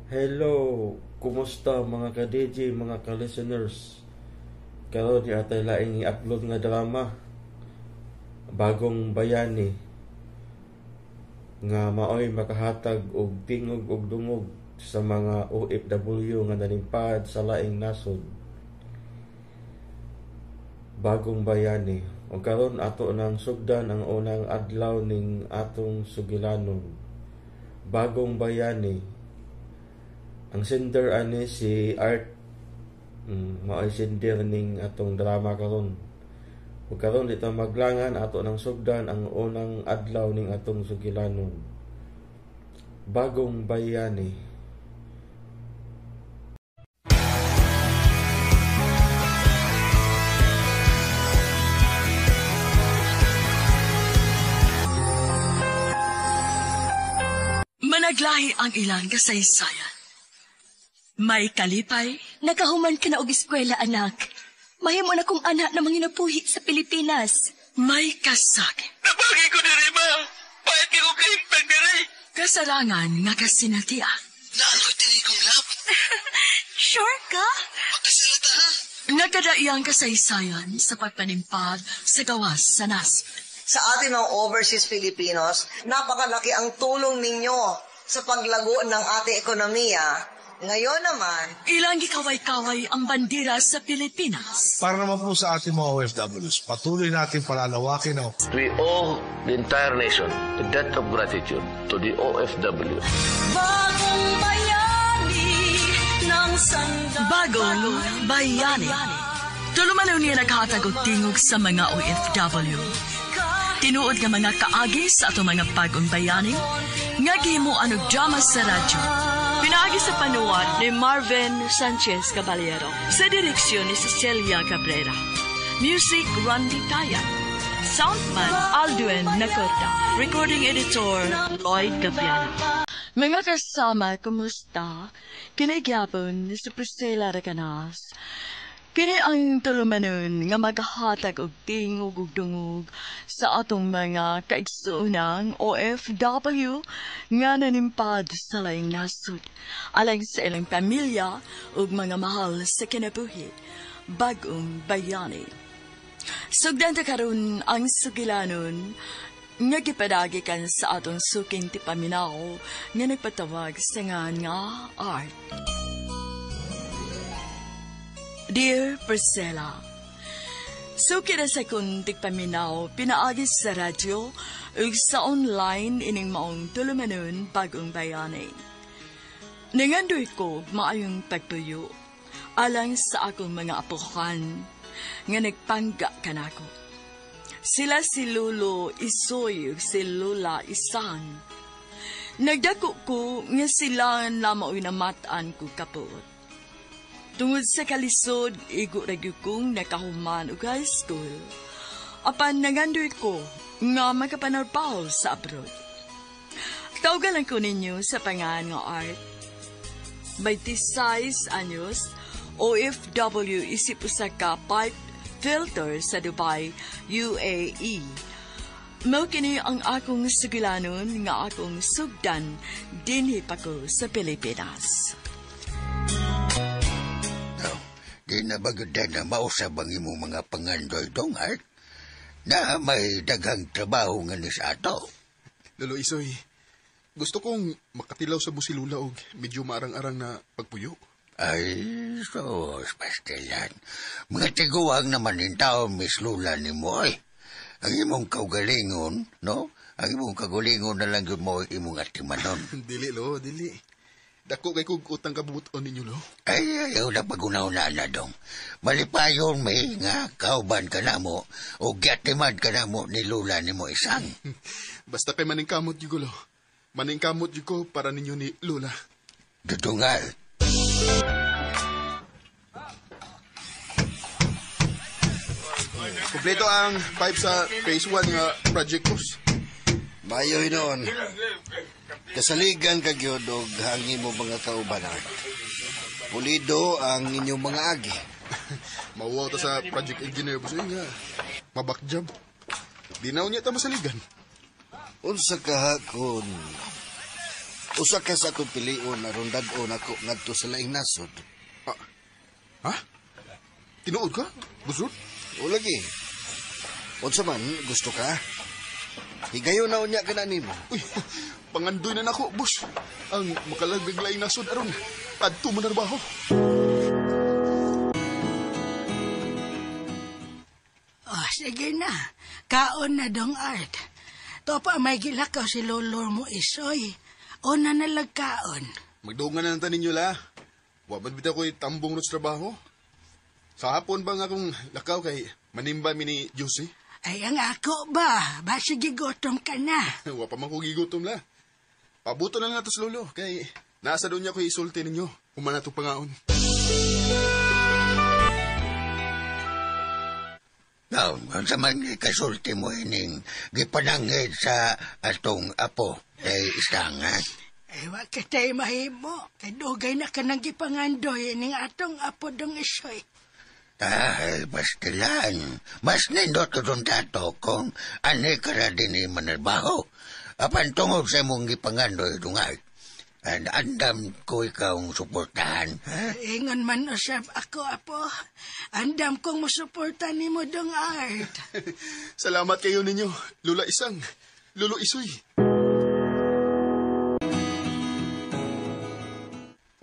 Hello, kumusta mga ka-DJ, mga ka-listeners? Karon ni atay laing i-upload nga drama Bagong Bayani nga maoy makahatag og tingog og dungog sa mga OFW nga nalingpad sa laing nasod. Bagong Bayani. O karon ato nang sugdan ang unang adlaw ning atong sugilanon. Bagong Bayani. Ang sender ani si Art. Mao'y sender ning atong drama karon. Ug karon dito maglangan ato nang sugdan ang unang adlaw ning atong sugilanon. Bagong Bayani. Managlahi ang ilang kasaysayan. May kalipay. Nakahuman ka na og eskwela, anak. Mahimo na kong anak na manginapuhi sa Pilipinas. May kasakit. Nabagi ko diri, ma. Pahit ko kaimpag diri. Kasarangan nga kasinatian. Lalo diri kong lab. Sure ka? Magkasalita, ha? Nagkadaiyang kasaysayan sa pagpanimpad sa gawas sa nasod. Sa ating mga overseas Filipinos, napakalaki ang tulong ninyo sa paglago ng ating ekonomiya. Ngayon naman, Ilang gikaway-kaway ang bandera sa Pilipinas. Para naman po sa ating mga OFWs, patuloy natin palalawakin ang We owe the entire nation a debt of gratitude to the OFW. Bagong bayani ng sanda. Bagong Bayani. Tulumanon niya naghatag og tingog sa mga OFW. Tinuod nga mga kaagi sa ato mga bagong bayani, nga gihimuan og drama sa radyo. Pinaagi sa panuwat ni Marvin Sanchez Caballero. Sa direksyon ni Cecilia Cabrera. Music, Randy Taya. Soundman, Aldwin Nacorda. Recording editor, Lloyd Gapiano. Mga kasama, kumusta? Kinagyapon ni si Priscilla Recanas. Kini ang tulumanon nga maghatag og tingog ug dungog sa atong mga kaigsuunang OFW nga nanimpad sa laing nasod alang sa ilang pamilya ug mga mahal sa kinabuhi. Bagong Bayani. Sugdan ta karon ang sugilanon nga gipadagi kan sa atong suking tipaminaw nga nagpatawag sa nga Art. Dear Priscilla, suki na sa kong tigpaminaw, pinaagis sa radyo ug sa online ining maong tulumanon Bagong Bayani. Nangandoy ko maayong pagtuyo alang sa akong mga apuhan nga nagpangga kanako. Sila si Lolo Isoy ug si Lula Isang. Nagdako ko nga sila na mao'y namataan ko kapot. Tungod sa kalisod, igo ragyo kong nakahuman ug high school. Apan nangandoy ko nga makapanarpaw sa abroad. Tawagan lang ko ninyo sa pangalan nga Art. 26 anyos, OFW isip usa ka pipe filter sa Dubai, UAE. Mao kini ang akong sugilanon nga akong sugdan dinhi pa ko sa Pilipinas. Di na bagada na mausab ang imong mga pangandoy dong, Art? Na may daghang trabaho nga ni sa ato. Lolo Isoy, gusto kong makatilaw sa busilula og medyo maarang-arang na pagpuyo. Ay, sos, pastelan. Mga tiguang naman yung taon, Miss Lula ni mo, ay. Ang imong kaugalingon, no? Ang imong kagulingon na lang yun mo imong atimanon. Dili, lo, dili. Dako kay kog utang kabuton ninyo, lo. Ay, ayaw na pagunaw-na na dong. Malipayon may nga kauban ka na mo o gyatiman ka na mo ni Lula ni mo Isang. Basta kay maningkamot yung lo. Maningkamot yung ko para ninyo ni Lula. Dudungal. Kompleto ang pipe sa phase 1 nga project course. Mayo noon. Kasaligan ka gyud og hangi mo mga kaubanan. Pulido ang inyong mga agi. Mauwaw ta sa project engineer busoy nga. Mabakjam. Di na unya ta masaligan. Unsa kahakon Usa ka sa akong pilion aron dad-on ako ngadto sa laing nasod. Ha? Tinuod ka? Busod? O lagi. Unsa man gusto ka? Higayon na unya ka na nimo. Uy, pangandoy na nako, boss. Ang makalagag laing nasod aron adto man trabaho. Oh, sige na. Kaon na dong, Art. To pa may gilakaw si Lolor mo, Isoy. O na nalagkaon. Magduong na lang ninyo la. Wabad bita ko'y tambong ro sa trabaho. Sa hapon ba nga akong lakaw kay manimba mi ni Josie? Ay, ang ako ba? Basta gigotom ka na. Wa pa man ko gigutom la. Pabuto na lang nato sa lolo. Kay nasa doon niya ko isulti ninyo. Humana ito pangaon. Now, sa man kasulti mo ining gipananggit sa atong apo kay isang, ha? Ay, wag ka tayo mahimo. Kay dugay na ka nang gipangandoy ning atong apo dong Isoy. Dahil bastilan, mas nindot ko itong tato kung ani ka na din manarbaho. Apan tungod sa mong gipangandoy dungay. Andam ko ikaw suportahan. Ingon man usab ako, apo. Andam kong musuportahan ni mo dong, Art. Salamat kayo ninyo, Lula Isang, Lolo Isoy.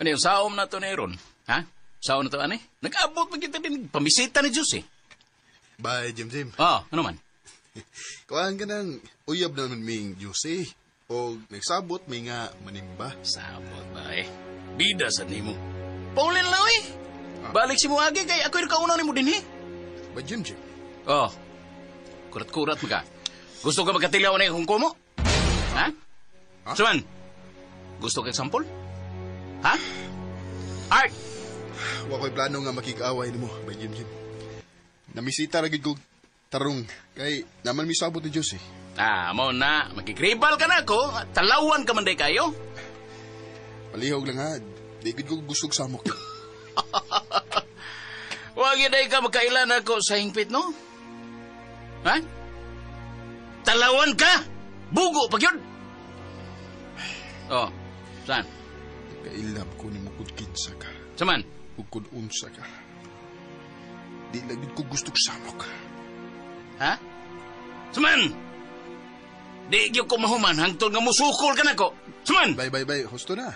Ano yung saom na to na ron? Ha? Saom na to, ano? Nag-abot mo kita din, pamisita ni Diyos eh. Bye, Jim. Ano man? Kuhaan ka ng uyab naman ming Josie. O nagsabot may nga manimba. Sabot ba eh? Bida sa nimo. Paulin lang eh. Balik si Muagi kay ako yung kaunaw ni mo din eh. Ba, Jim? Kurat-kurat mo ka. Gusto ka magkatilaw na yung kumo? Ha? Suman, gusto ka sampol? Ha? Art! Wa ko'y plano nga makik-away ni mo, ba, Jim? Namisita ragid ko tarong kay naman may sabot ni Diyos eh. Mo na. Magkikribal ka na ako. Talawan ka man day kayo. Palihog lang ha. David ko gusto samok. Huwag yun ka magkailan ako sa hingpit, no? Ha? Talawan ka! Bugo pag yun! Saan? Kailap ko ni mukod kinsa ka. Saman? Mukod unsa ka. Di lagid ko gusto samok. Ha? Saman! Di gyud ko mahuman hangtod nga musukol ka na ko. Suman! Bye. Husto na.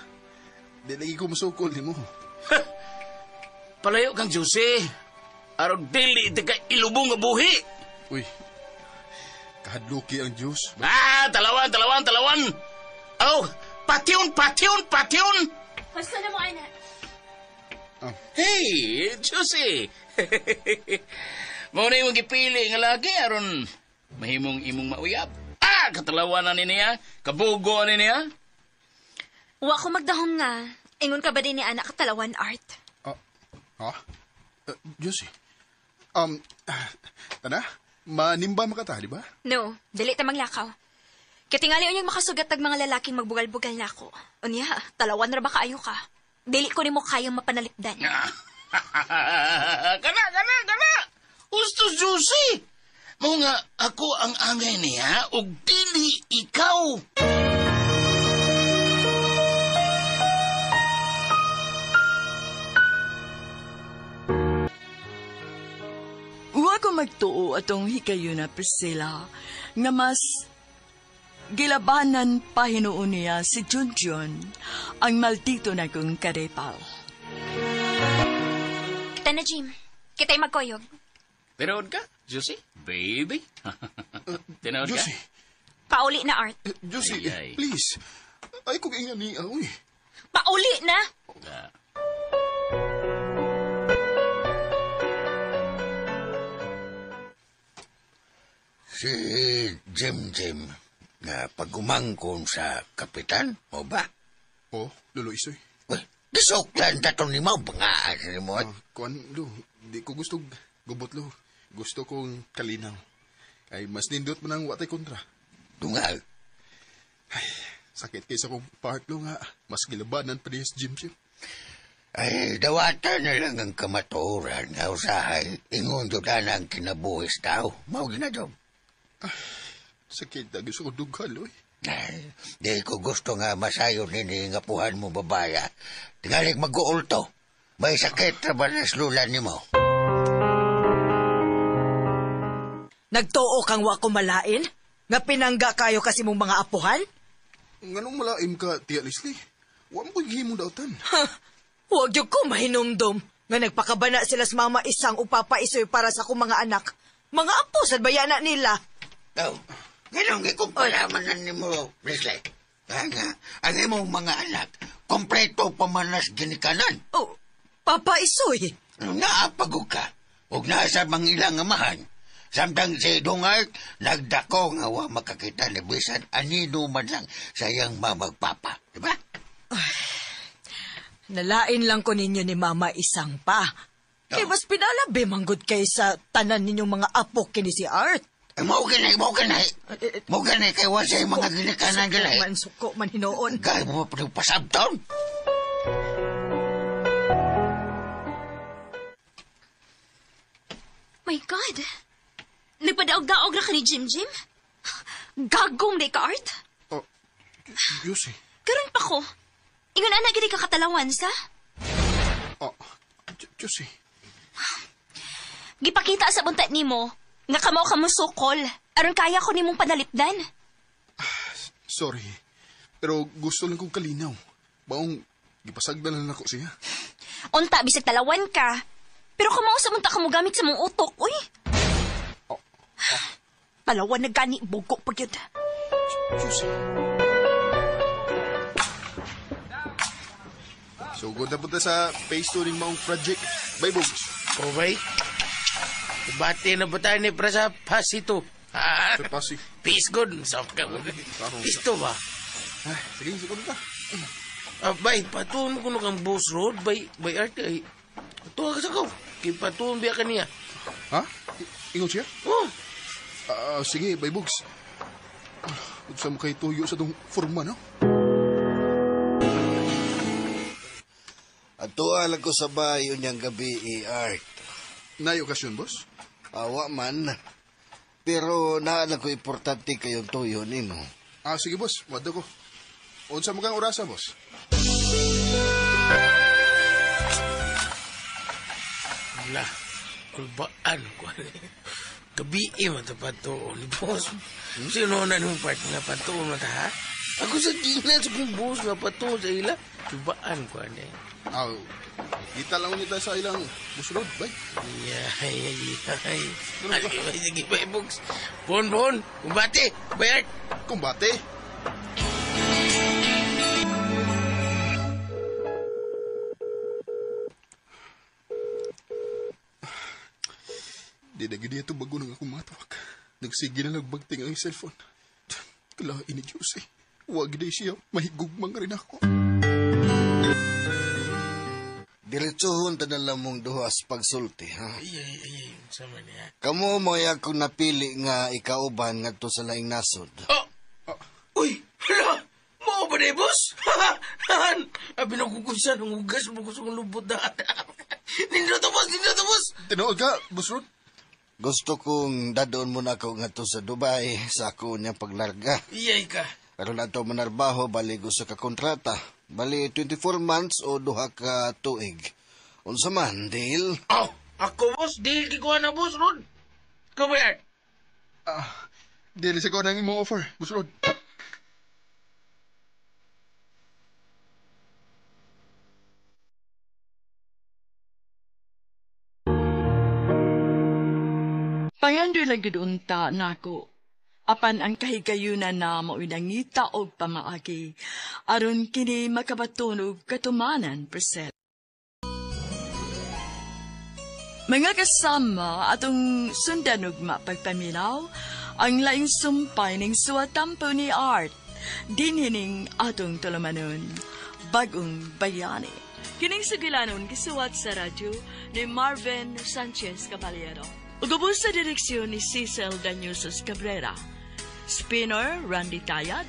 Di lagi ko musukol ni mo. Palayo kang Josie. Aron dili di ka ilubong nga buhi. Uy. Kahadluki ang Diyos. Talawan. Patyon! Husto na mo, anak. Hey, Josie. Muna yung gipili nga lagi aron mahimong imong mauyab. Katalawanan ni niya, kabugo ni niya. Wa ko magdahom nga. Ingon ka ba din ni anak katalawan, Art? Josie. Tana, manimba makata, di ba? No, dili ta maglakaw. Katingali unyang makasugat tag mga lalaking magbugal-bugal na ako. Unya, talawan ra ba kaayo ka? Dili ko nimo kayang mapanalipdan. Kana! Ustos, Josie! Mo nga ako ang angay niya ug dili ikaw. Huwag ko magtuo atong hikayo na Priscilla nga mas gilabanan pa hinuon niya si Junjun ang maldito na kong karepal. Kita na, Jim. Kita'y magkoyog. Tinood ka, Josie? Baby? Tinood ka? Josie. Pauli na, Art. Josie, please. Ay, kung ingan ni Aoy. Pauli na? Si Jim na pagumangkon sa kapitan, mo ba? Lolo Isoy. Uy, gisuklan tatong ni mo, bangaan ni mo. Di ko gusto gubot, lo. Gusto kong kalinaw. Ay, mas nindot mo nang watay kontra. Dungal. Ay, sakit kaysa kong part, lo nga. Mas gilabanan pa niya si Jim. Ay, dawatan na lang ang kamaturan nga usahay. Ingon doon na ang kinabuhis tao. Mao ginadob. Sakit na gusto ko dugal, lo. Di ko gusto nga masayo nini nga puhan mo babaya. Tingali mag-uulto. May sakit na ba na slulan ni mo? Nagtuo kang wa ko malain? Nga pinangga kayo kasi mong mga apuhan? Nganong malaim ka, Tia Leslie? Wa mo himong dautan. Huwag yung ko mahinumdum. Nga nagpakabana sila sa mama isang upapaisoy para sa akong mga anak. Mga apo sa bayana nila. Ganong ikumparaman na ni mo, Leslie. Ang imong mga anak, kompleto pamanas ginikanan. Oh, papaisoy. Naapagod ka. Huwag nasa mga ilang amahan. Samtang si Dungart, nagdako nga wa makakita ni bisan anino man lang sayang mamagpapa. Diba? Nalain lang ko ninyo ni mama isang pa. Kaya mas pinalabi manggod kay sa tanan ninyong mga apo kini si Art. Mau ganay. Kay wasay mga ginikanan ganay. Suko man hinoon. Kaya mo pa pasabton. My God! Nagpadaog-daog na ka ni Jim? Gagong day ka, Art? Oh, Yusi. Karon pa ko. Ingon anak gini ka katalawan sa? Oh, Yusi. Gipakita sa buntat nimo nga kamaw ka mo sukol. Aron kaya ko nimong panalipdan. Sorry. Pero gusto lang kong kalinaw. Baong gipasagdan lang ako siya. Unta, bisag talawan ka. Pero kamaw sa munta ka mo gamit sa mong utok, uy. Palawan na gani, bugo pa yun. Sugod na punta sa phase 2 ng maong project. Bye, Bugs. O, bay. Bati na ba tayo ni para sa pasito? Sa pasi. Peace good. Peace to ba? Sige, sugod ka. Bay, patuon ko na kang boss road. Bay, arte ay. Tuwa ka sa ko. Kipatuon biya ka niya. Ha? Ingon siya? Oo. Sige, Bay Bugs. Gusto mo kayo tuyo sa itong forma, no? At tuwalag ko sa bayo niyang gabi, Art. Nay okasyon, boss? Awa man. Pero naalang ko importante kayong tuyo nino. Sige, boss. Wado ko. Unsa mo kang orasa, boss? Wala. Kulbaan ko. Gabi mo ito patuon, boss. Sino na nung part nga patuon mo ta, ha? Ako sa tingnan sa kong boss nga patuon sa ila. Kulbaan ko, Kita lang nita sa ilang busulod, bay. Ay. Sige, bay, Bugs. Bon, kumbate, bayart. Kumbate? Di na gini ito bago nang akong matawag. Nagsige na lang bagting ang cellphone. Kala ini Diyos eh. Huwag na siya, mahigugmang rin ako. Diretsuhon tanan lamong duhas pagsulti, ha? Ay, sama niya. Kamu mo akong napili nga ikauban ngadto sa laing nasod. Uy, hala! Mao ba na, boss? Abi na kukusa ng ugas mo gusto kong lubot na. Nindito, boss! Tinood ka, Boss Rod? Gusto kong dadon mo na ako ngadto sa Dubai sa ako niyang paglarga. Iyay ka. Pero na ito manarbaho, bali gusto ka kontrata. Bali 24 months o duha ka tuig. Unsa man, deal? Ako, boss. Deal kikuha na, boss, Rod. Kabayar. Deal sa ko nang imong offer, Boss Rod. Pangando lang gudunta nako. Apan ang kahigayunan na mauinangita og pamaagi, aron kini makabatunog katumanan percent. Mga kasama atong sundan ug mapagpaminaw, ang laing sumpay ning suwatampo ni Art, dinhining atong tulumanon, Bagong Bayani. Kining sugilanon gisuwat sa radyo ni Marvin Sanchez Caballero. Ugubos sa direksyon ni Cecil Danyusos Cabrera. Spinner, Randy Tayat.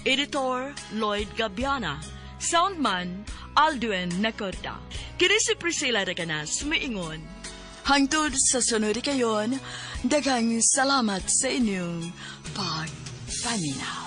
Editor, Lloyd Gabiana. Soundman, Alduen Nacorda. Kini si Priscilla Raganas, sumiingon. Hangtod sa sunod kayon, daghang salamat sa inyong pagpaminaw.